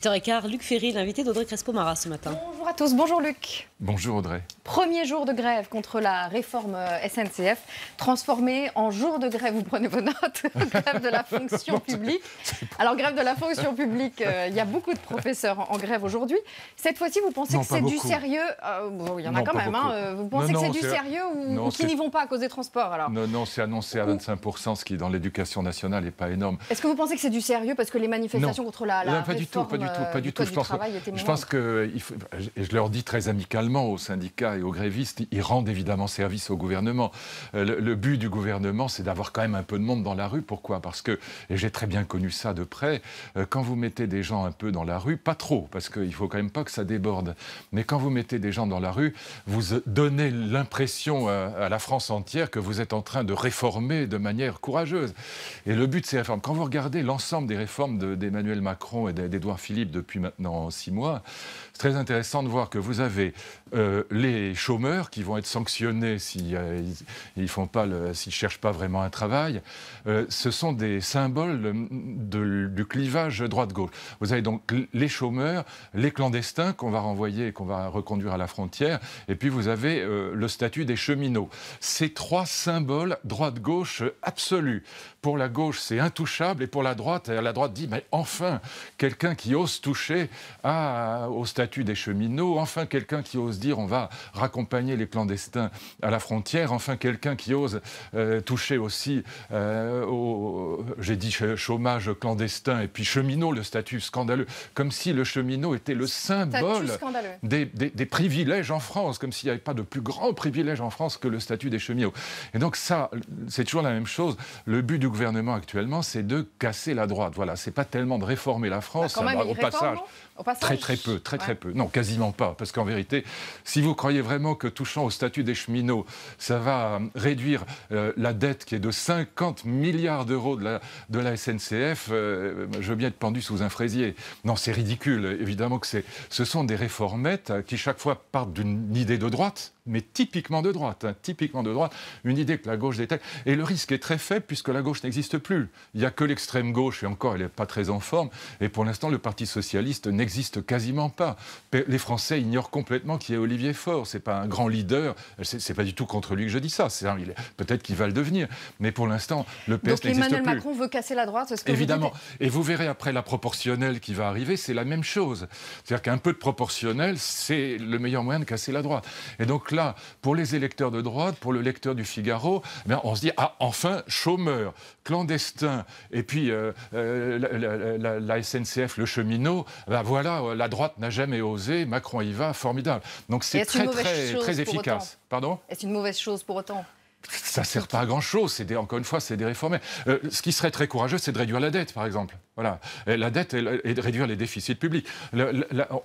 8h15, Luc Ferry, l'invité d'Audrey Crespo-Mara ce matin. Bonjour à tous, bonjour Luc. Bonjour Audrey. Premier jour de grève contre la réforme SNCF, transformé en jour de grève, vous prenez vos notes, grève de la fonction publique. Alors grève de la fonction publique, il y a beaucoup de professeurs en grève aujourd'hui. Cette fois-ci, vous pensez que c'est du sérieux bon, il y en a quand même, vous pensez que c'est du sérieux ou qu'ils n'y vont pas à cause des transports alors? Non, c'est annoncé à 25%, ce qui dans l'éducation nationale n'est pas énorme. Est-ce que vous pensez que c'est du sérieux parce que les manifestations contre la réforme pas du tout. Je pense que, et je leur dis très amicalement aux syndicats et aux grévistes, ils rendent évidemment service au gouvernement. Le but du gouvernement, c'est d'avoir quand même un peu de monde dans la rue. Pourquoi? Parce que, et j'ai très bien connu ça de près, quand vous mettez des gens un peu dans la rue, pas trop, parce qu'il ne faut quand même pas que ça déborde, mais quand vous mettez des gens dans la rue, vous donnez l'impression à la France entière que vous êtes en train de réformer de manière courageuse. Et le but de ces réformes, quand vous regardez l'ensemble des réformes d'Emmanuel Macron et d'Édouard Philippe depuis maintenant 6 mois, c'est très intéressant de voir que vous avez les chômeurs qui vont être sanctionnés s'ils ne cherchent pas vraiment un travail. Ce sont des symboles du clivage droite-gauche. Vous avez donc les chômeurs, les clandestins qu'on va renvoyer, qu'on va reconduire à la frontière, et puis vous avez le statut des cheminots. Ces 3 symboles droite-gauche absolus. Pour la gauche, c'est intouchable, et pour la droite dit, mais enfin, quelqu'un qui ose toucher au statut des cheminots, enfin quelqu'un qui ose dire on va raccompagner les clandestins à la frontière, enfin quelqu'un qui ose toucher aussi j'ai dit chômage clandestin et puis cheminot, le statut scandaleux, comme si le cheminot était le symbole des privilèges en France, comme s'il n'y avait pas de plus grand privilège en France que le statut des cheminots. Et donc ça, c'est toujours la même chose. Le but du gouvernement actuellement, c'est de casser la droite. Voilà, c'est pas tellement de réformer la France, au passage. Très peu. Non, quasiment pas. Parce qu'en vérité, si vous croyez vraiment que touchant au statut des cheminots, ça va réduire la dette qui est de 50 milliards d'euros de la SNCF, je veux bien être pendu sous un fraisier. Non, c'est ridicule. Évidemment que ce sont des réformettes qui chaque fois partent d'une idée de droite, mais typiquement de droite, une idée que la gauche détecte. Et le risque est très faible puisque la gauche n'existe plus. Il n'y a que l'extrême gauche, et encore, elle n'est pas très en forme. Et pour l'instant, le Parti socialiste n'existe quasiment pas. Les Français ignorent complètement qui est Olivier Faure. C'est pas un grand leader. C'est pas du tout contre lui que je dis ça. Peut-être qu'il va le devenir. Mais pour l'instant, le PS n'existe plus. Donc Emmanuel Macron veut casser la droite, c'est ce que évidemment. Vous dites. Et vous verrez après la proportionnelle qui va arriver, c'est la même chose. C'est-à-dire qu'un peu de proportionnelle, c'est le meilleur moyen de casser la droite. Et donc là, pour les électeurs de droite, pour le lecteur du Figaro, on se dit, enfin, chômeurs, clandestins, et puis la SNCF, le cheminot, voilà, la droite n'a jamais osé, Macron y va, formidable. Donc c'est très efficace. Pardon ? Est-ce une mauvaise chose pour autant ? Ça ne sert pas à grand-chose. Encore une fois, c'est des réformes. Ce qui serait très courageux, c'est de réduire la dette, par exemple. Voilà. Et la dette et de réduire les déficits publics.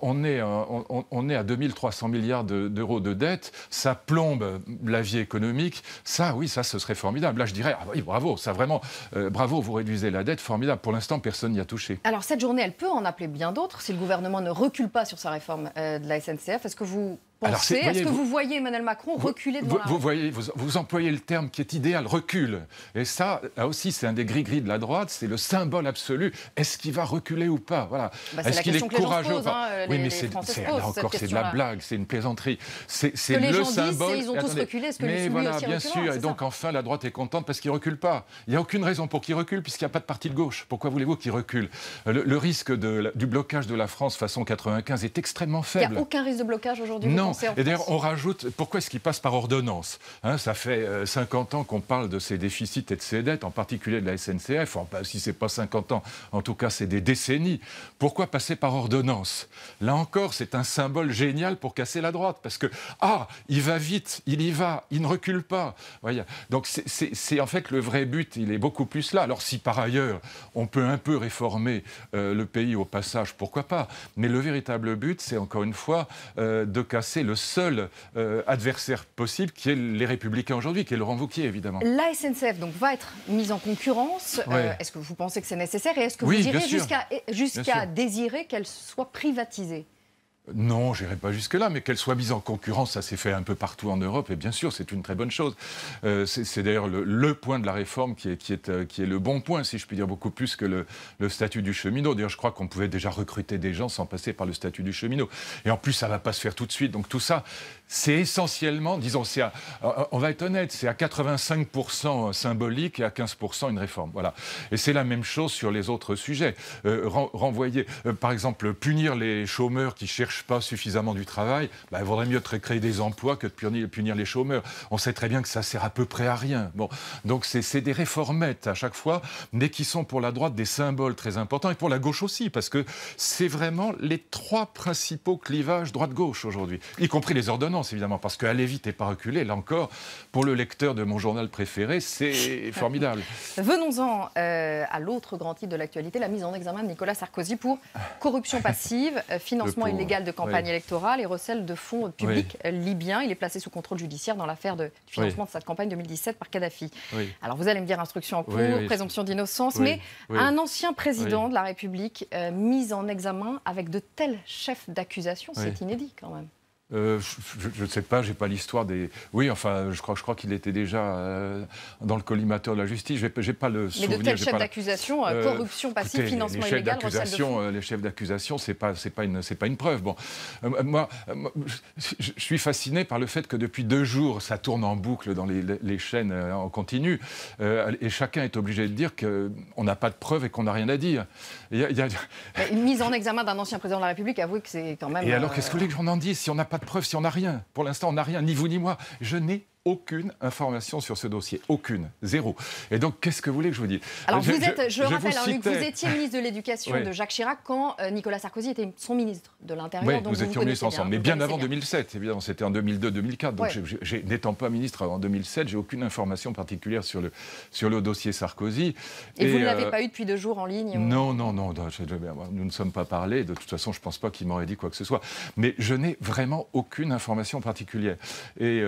On est à 2300 milliards d'euros de dette. Ça plombe la vie économique. Ça, oui, ce serait formidable. Là, je dirais, oui, bravo, ça vraiment, bravo, vous réduisez la dette, formidable. Pour l'instant, personne n'y a touché. Alors, cette journée, elle peut en appeler bien d'autres si le gouvernement ne recule pas sur sa réforme de la SNCF. Est-ce que vous est-ce que vous voyez Emmanuel Macron reculer devant la rue ? Vous employez le terme qui est idéal, recul. Et ça, là aussi, c'est un des gris-gris de la droite, c'est le symbole absolu. Est-ce qu'il va reculer ou pas ? Voilà. Est-ce qu'il est courageux ou pas ? Oui, mais là encore, c'est de la blague, c'est une plaisanterie. C'est le symbole. Ils ont tous reculé, est-ce que mais lui voilà, aussi bien reculera, sûr. Et donc, enfin, la droite est contente parce qu'il ne recule pas. Il n'y a aucune raison pour qu'il recule, puisqu'il n'y a pas de parti de gauche. Pourquoi voulez-vous qu'il recule ? Le risque du blocage de la France façon 95 est extrêmement faible. Il n'y a aucun risque de blocage aujourd'hui ? Non. Et d'ailleurs, on rajoute, pourquoi est-ce qu'il passe par ordonnance ? Ça fait 50 ans qu'on parle de ces déficits et de ces dettes, en particulier de la SNCF. Enfin, si ce n'est pas 50 ans, en tout cas, c'est des décennies. Pourquoi passer par ordonnance ? Là encore, c'est un symbole génial pour casser la droite. Parce que, il va vite, il y va, il ne recule pas. Voyez. Donc, c'est en fait le vrai but, il est beaucoup plus là. Alors, si par ailleurs, on peut un peu réformer le pays au passage, pourquoi pas ? Mais le véritable but, c'est encore une fois de casser le seul adversaire possible, qui est les Républicains aujourd'hui, qui est Laurent Wauquiez, évidemment. La SNCF donc, va être mise en concurrence. Ouais. Est-ce que vous pensez que c'est nécessaire ? Et est-ce que vous irez jusqu'à désirer qu'elle soit privatisée ? Non, je n'irai pas jusque-là, mais qu'elle soit mise en concurrence, ça s'est fait un peu partout en Europe, et bien sûr, c'est une très bonne chose. C'est d'ailleurs le point de la réforme qui est le bon point, si je puis dire, beaucoup plus que le statut du cheminot. D'ailleurs, je crois qu'on pouvait déjà recruter des gens sans passer par le statut du cheminot. Et en plus, ça ne va pas se faire tout de suite. Donc tout ça, c'est essentiellement, disons, on va être honnête, c'est à 85% symbolique et à 15% une réforme. Voilà. Et c'est la même chose sur les autres sujets. Renvoyer, par exemple, punir les chômeurs qui cherchent pas suffisamment du travail, il vaudrait mieux créer des emplois que de punir les chômeurs. On sait très bien que ça sert à peu près à rien. Bon, donc c'est des réformettes à chaque fois, mais qui sont pour la droite des symboles très importants et pour la gauche aussi, parce que c'est vraiment les trois principaux clivages droite-gauche aujourd'hui, y compris les ordonnances évidemment, parce que aller vite et pas reculer, là encore, pour le lecteur de mon journal préféré, c'est formidable. Venons-en à l'autre grand titre de l'actualité, la mise en examen de Nicolas Sarkozy pour corruption passive, financement illégal de campagne électorale et recel de fonds publics libyens. Il est placé sous contrôle judiciaire dans l'affaire de financement de cette campagne 2017 par Kadhafi. Alors vous allez me dire instruction en cours, présomption d'innocence, mais un ancien président de la République mis en examen avec de tels chefs d'accusation, c'est inédit quand même. Je ne sais pas, j'ai pas l'histoire des... Oui, enfin, je crois qu'il était déjà dans le collimateur de la justice. J'ai pas le souvenir. Mais de tels chefs d'accusation, corruption passive, financement illégal, recel de fonds. Les chefs d'accusation, c'est pas une preuve. Bon, moi, je suis fasciné par le fait que depuis 2 jours, ça tourne en boucle dans les chaînes en continu, et chacun est obligé de dire qu'on n'a pas de preuves et qu'on n'a rien à dire. Une mise en examen d'un ancien président de la République, avouez que c'est quand même... Et alors, qu'est-ce que vous voulez que j'en en dise si on n'a pas de preuves, si on n'a rien? Pour l'instant, on n'a rien, ni vous ni moi. Je n'ai aucune information sur ce dossier. Aucune. Zéro. Et donc, qu'est-ce que vous voulez que je vous dise? Alors, je rappelle, Luc, vous étiez ministre de l'Éducation de Jacques Chirac quand Nicolas Sarkozy était son ministre de l'Intérieur. Oui, nous étions ministres ensemble. Mais bien avant 2007, évidemment. C'était en 2002-2004. Donc, n'étant pas ministre en 2007, j'ai aucune information particulière sur le dossier Sarkozy. Et vous ne l'avez pas eu depuis 2 jours en ligne? Non. Nous ne sommes pas parlé. De toute façon, je ne pense pas qu'il m'aurait dit quoi que ce soit. Mais je n'ai vraiment aucune information particulière. Et...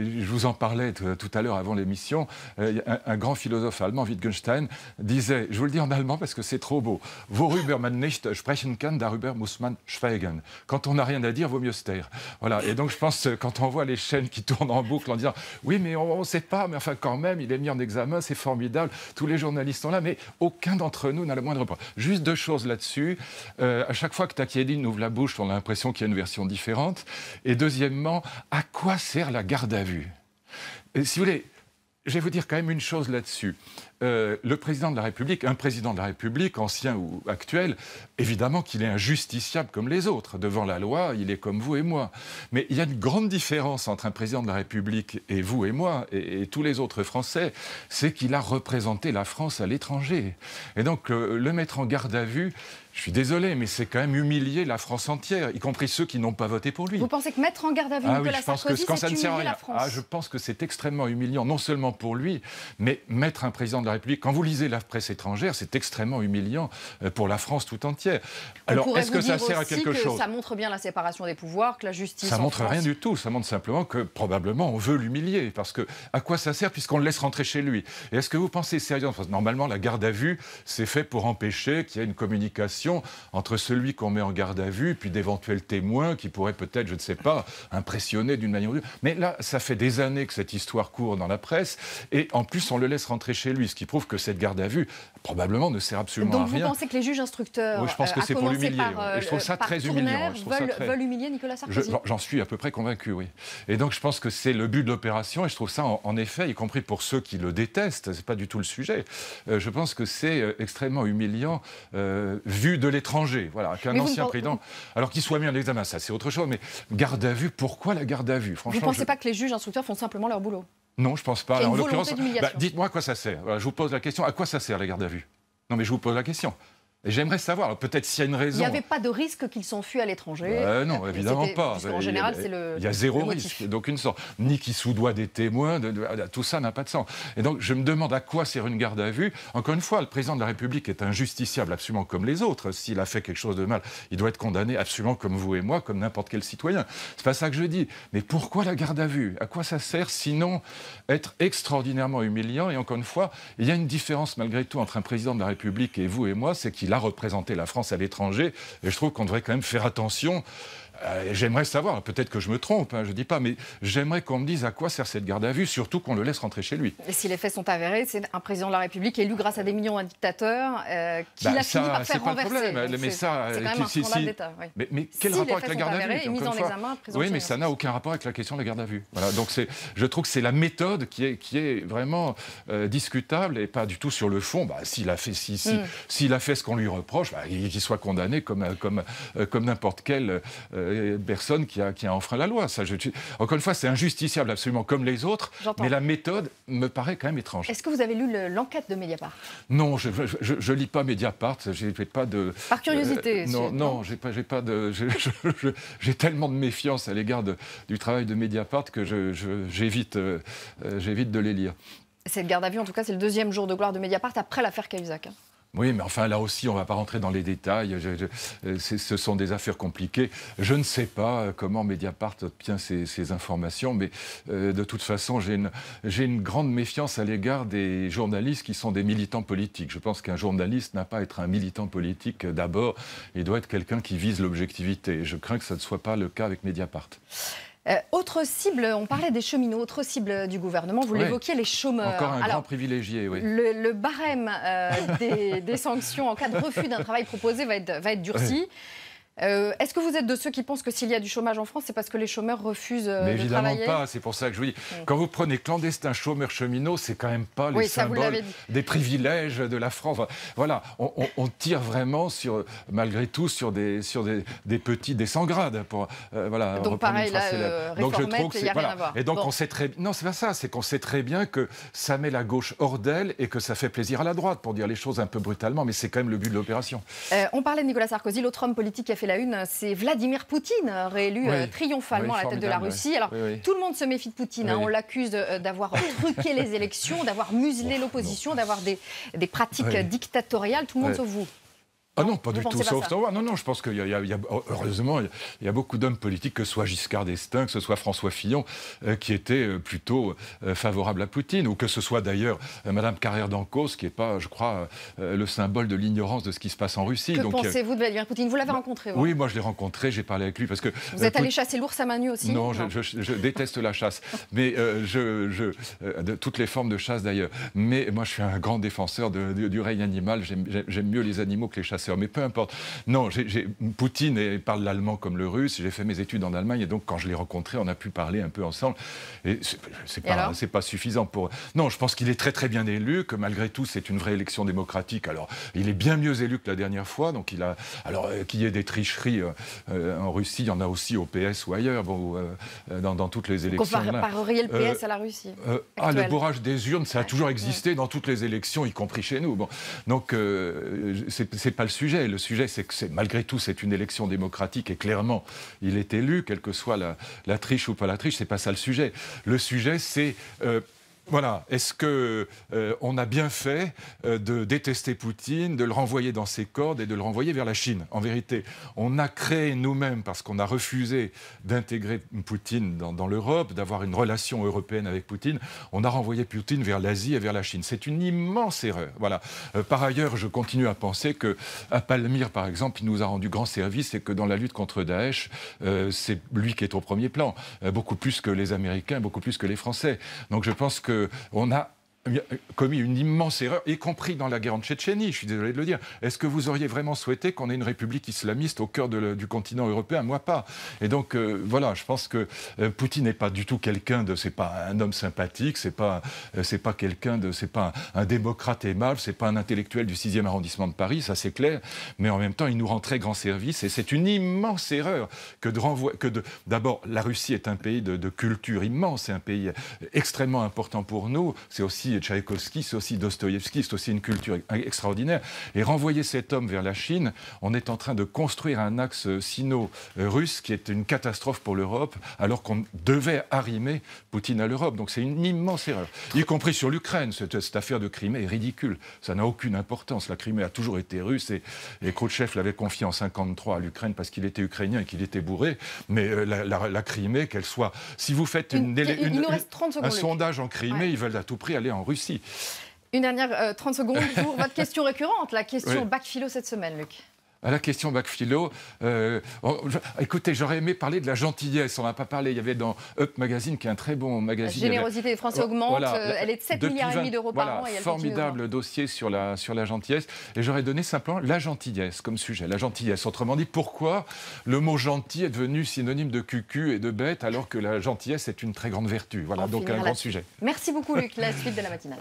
je vous en parlais tout à l'heure avant l'émission, un grand philosophe allemand, Wittgenstein, disait, je vous le dis en allemand parce que c'est trop beau, worüber man nicht sprechen kann, darüber muss man schweigen. Quand on n'a rien à dire, vaut mieux se taire. Voilà. Et donc je pense, quand on voit les chaînes qui tournent en boucle en disant, oui mais on ne sait pas, mais enfin quand même, il est mis en examen, c'est formidable, tous les journalistes sont là, mais aucun d'entre nous n'a le moindre point. Juste 2 choses là-dessus. À chaque fois que Takieddine ouvre la bouche, on a l'impression qu'il y a une version différente. Et deuxièmement, à quoi sert la garde à vue? Si vous voulez, je vais vous dire quand même une chose là-dessus. Le président de la République, un président de la République, ancien ou actuel, évidemment qu'il est injusticiable comme les autres. Devant la loi, il est comme vous et moi. Mais il y a une grande différence entre un président de la République et vous et moi, et tous les autres Français, c'est qu'il a représenté la France à l'étranger. Et donc, le mettre en garde à vue, je suis désolé, mais c'est quand même humilier la France entière, y compris ceux qui n'ont pas voté pour lui. Vous pensez que mettre en garde à vue Nicolas Sarkozy, c'est humilier la France? Je pense que c'est extrêmement humiliant, non seulement pour lui, mais mettre un président de la République, quand vous lisez la presse étrangère, c'est extrêmement humiliant pour la France tout entière. Alors, est-ce que ça sert à quelque chose? Ça montre bien la séparation des pouvoirs, que la justice ça montre rien du tout, ça montre simplement que probablement on veut l'humilier, parce que à quoi ça sert puisqu'on le laisse rentrer chez lui? Et est-ce que vous pensez sérieusement? Parce que normalement, la garde à vue, c'est fait pour empêcher qu'il y ait une communication entre celui qu'on met en garde à vue puis d'éventuels témoins qui pourraient peut-être, je ne sais pas, impressionner d'une manière ou d'une autre. Mais là, ça fait des années que cette histoire court dans la presse et en plus, on le laisse rentrer chez lui, ce qui prouve que cette garde à vue, probablement, ne sert absolument à rien. Donc vous pensez que les juges instructeurs, je pense que c'est pour l'humilier. Et je trouve ça très humiliant. Veulent humilier Nicolas Sarkozy? J'en suis à peu près convaincu, oui. Et donc je pense que c'est le but de l'opération et je trouve ça, en effet, y compris pour ceux qui le détestent, c'est pas du tout le sujet, je pense que c'est extrêmement humiliant vu de l'étranger. Voilà, qu'un ancien président, alors qu'il soit mis en examen, ça c'est autre chose, mais garde à vue, pourquoi la garde à vue? Franchement, vous ne pensez pas que les juges instructeurs font simplement leur boulot? Non, je ne pense pas. En l'occurrence, dites-moi à quoi ça sert. Voilà, je vous pose la question, à quoi ça sert la garde à vue? Non mais je vous pose la question. Et j'aimerais savoir, peut-être s'il y a une raison... Il n'y avait pas de risque qu'ils s'enfuient à l'étranger? Non, évidemment pas. En général, c'est le Il y a zéro risque, d'aucune sorte. Ni qu'ils soudoient des témoins, tout ça n'a pas de sens. Et donc, je me demande à quoi sert une garde à vue. Encore une fois, le président de la République est injusticiable absolument comme les autres. S'il a fait quelque chose de mal, il doit être condamné absolument comme vous et moi, comme n'importe quel citoyen. C'est pas ça que je dis. Mais pourquoi la garde à vue? À quoi ça sert, sinon être extraordinairement humiliant? Et encore une fois, il y a une différence malgré tout entre un président de la République et vous et moi, c'est qu'il il a représenté la France à l'étranger, et je trouve qu'on devrait quand même faire attention. J'aimerais savoir, peut-être que je me trompe, je ne dis pas, mais j'aimerais qu'on me dise à quoi sert cette garde à vue, surtout qu'on le laisse rentrer chez lui. Et si les faits sont avérés, c'est un président de la République élu grâce à des millions de dictateurs qui a fini par faire renverser. C'est pas le problème, mais ça... C'est quand même un scandale d'État. Oui. Mais quel rapport avec la garde à vue Oui, mais ça n'a aucun rapport avec la question de la garde à vue. Voilà, donc je trouve que c'est la méthode qui est vraiment discutable et pas du tout sur le fond. S'il a fait ce qu'on lui reproche, qu'il soit condamné comme n'importe quel... personne qui a enfreint la loi. Encore une fois, c'est injusticiable absolument comme les autres, mais la méthode me paraît quand même étrange. Est-ce que vous avez lu l'enquête de Mediapart? Non, je lis pas Mediapart. J'ai pas de. Par curiosité. Non, j'ai pas de. J'ai tellement de méfiance à l'égard du travail de Mediapart que j'évite de les lire. Cette garde à vue, en tout cas, c'est le deuxième jour de gloire de Mediapart après l'affaire Cahuzac. Oui, mais enfin, là aussi, on ne va pas rentrer dans les détails. Ce sont des affaires compliquées. Je ne sais pas comment Mediapart obtient ces informations, mais de toute façon, j'ai une grande méfiance à l'égard des journalistes qui sont des militants politiques. Je pense qu'un journaliste n'a pas à être un militant politique d'abord. Il doit être quelqu'un qui vise l'objectivité. Je crains que ce ne soit pas le cas avec Mediapart. Autre cible, on parlait des cheminots, autre cible du gouvernement, vous l'évoquiez, les chômeurs. Encore un grand privilégié, oui. Le barème des sanctions en cas de refus d'un travail proposé va être durci. Oui. Est-ce que vous êtes de ceux qui pensent que s'il y a du chômage en France, c'est parce que les chômeurs refusent de travailler? Mais évidemment pas, c'est pour ça que je vous dis. Quand vous prenez clandestins, chômeurs, cheminots, c'est quand même pas les symboles des privilèges de la France. Voilà, on tire vraiment malgré tout sur des petits, des sans-grades. Voilà, donc pareil, là, réformette, il n'y a rien à voir. Et donc on sait très bien... Non, c'est pas ça, c'est qu'on sait très bien que ça met la gauche hors d'elle et que ça fait plaisir à la droite, pour dire les choses un peu brutalement, mais c'est quand même le but de l'opération. On parlait de Nicolas Sarkozy, l'autre homme politique qui a fait la une, c'est Vladimir Poutine, réélu triomphalement à la tête de la Russie. Alors, tout le monde se méfie de Poutine. On l'accuse d'avoir truqué les élections, d'avoir muselé l'opposition, d'avoir des pratiques dictatoriales. Tout le monde sauf vous. Ah non, pas du tout, sauf moi. Non, je pense qu'il y a heureusement, il y a beaucoup d'hommes politiques, que ce soit Giscard d'Estaing, que ce soit François Fillon, qui étaient plutôt favorables à Poutine, ou que ce soit d'ailleurs Madame Carrère d'Ancos, qui n'est pas, je crois, le symbole de l'ignorance de ce qui se passe en Russie. Que pensez-vous de Vladimir Poutine? Vous l'avez rencontré? Oui, moi je l'ai rencontré, j'ai parlé avec lui. Parce que, vous êtes allé chasser l'ours à main nue aussi? Non, je déteste la chasse, mais de toutes les formes de chasse d'ailleurs. Mais moi je suis un grand défenseur du règne animal, j'aime mieux les animaux que les chasseurs. Mais peu importe. Non, Poutine parle l'allemand comme le russe. J'ai fait mes études en Allemagne et donc quand je l'ai rencontré, on a pu parler un peu ensemble. Et c'est pas suffisant pour... Non, je pense qu'il est très très bien élu, que malgré tout, c'est une vraie élection démocratique. Alors, il est bien mieux élu que la dernière fois. Donc, qu'il y ait des tricheries en Russie, il y en a aussi au PS ou ailleurs, dans toutes les élections. Vous compareriez le PS à la Russie le bourrage des urnes, ça a toujours existé dans toutes les élections, y compris chez nous. Bon. Donc, c'est pas le sujet. Le sujet, c'est que malgré tout, c'est une élection démocratique et clairement, il est élu, quelle que soit la triche ou pas la triche, c'est pas ça le sujet. Le sujet, c'est... Voilà, est-ce qu'on a bien fait de détester Poutine, de le renvoyer dans ses cordes et de le renvoyer vers la Chine? En vérité, on a créé nous-mêmes, parce qu'on a refusé d'intégrer Poutine dans l'Europe, d'avoir une relation européenne avec Poutine, on a renvoyé Poutine vers l'Asie et vers la Chine. C'est une immense erreur. Voilà. Par ailleurs, je continue à penser qu'à Palmyre, par exemple, il nous a rendu grand service et que dans la lutte contre Daesh, c'est lui qui est au premier plan, beaucoup plus que les Américains, beaucoup plus que les Français. Donc je pense qu'on a commis une immense erreur, y compris dans la guerre en Tchétchénie, je suis désolé de le dire. Est-ce que vous auriez vraiment souhaité qu'on ait une république islamiste au cœur du continent européen? Moi, pas. Et donc, voilà, je pense que Poutine n'est pas du tout quelqu'un de... C'est pas un homme sympathique, c'est pas quelqu'un de... C'est pas un démocrate aimable, c'est pas un intellectuel du 6e arrondissement de Paris, ça c'est clair, mais en même temps, il nous rend très grand service, et c'est une immense erreur d'abord, la Russie est un pays de culture immense, c'est un pays extrêmement important pour nous, c'est aussi Tchaïkovski, c'est aussi Dostoïevski, c'est aussi une culture extraordinaire. Et renvoyer cet homme vers la Chine, on est en train de construire un axe sino-russe qui est une catastrophe pour l'Europe, alors qu'on devait arrimer Poutine à l'Europe. Donc c'est une immense erreur. Y compris sur l'Ukraine, cette affaire de Crimée est ridicule. Ça n'a aucune importance. La Crimée a toujours été russe et Khrouchtchev l'avait confié en 1953 à l'Ukraine parce qu'il était ukrainien et qu'il était bourré. Mais la Crimée, qu'elle soit... Si vous faites un sondage en Crimée, ils veulent à tout prix aller en Russie. Une dernière 30 secondes pour votre question récurrente, la question bac philo cette semaine, Luc. À la question bac philo, écoutez, j'aurais aimé parler de la gentillesse. On n'a pas parlé. Il y avait dans Up Magazine, qui est un très bon magazine. La générosité des Français augmente. Elle est de 7,5 milliards d'euros par an. Et elle formidable dossier sur la gentillesse. Et j'aurais donné simplement la gentillesse comme sujet. La gentillesse. Autrement dit, pourquoi le mot gentil est devenu synonyme de cucu et de bête, alors que la gentillesse est une très grande vertu. Voilà, donc un grand sujet. Merci beaucoup, Luc. La suite de la matinale.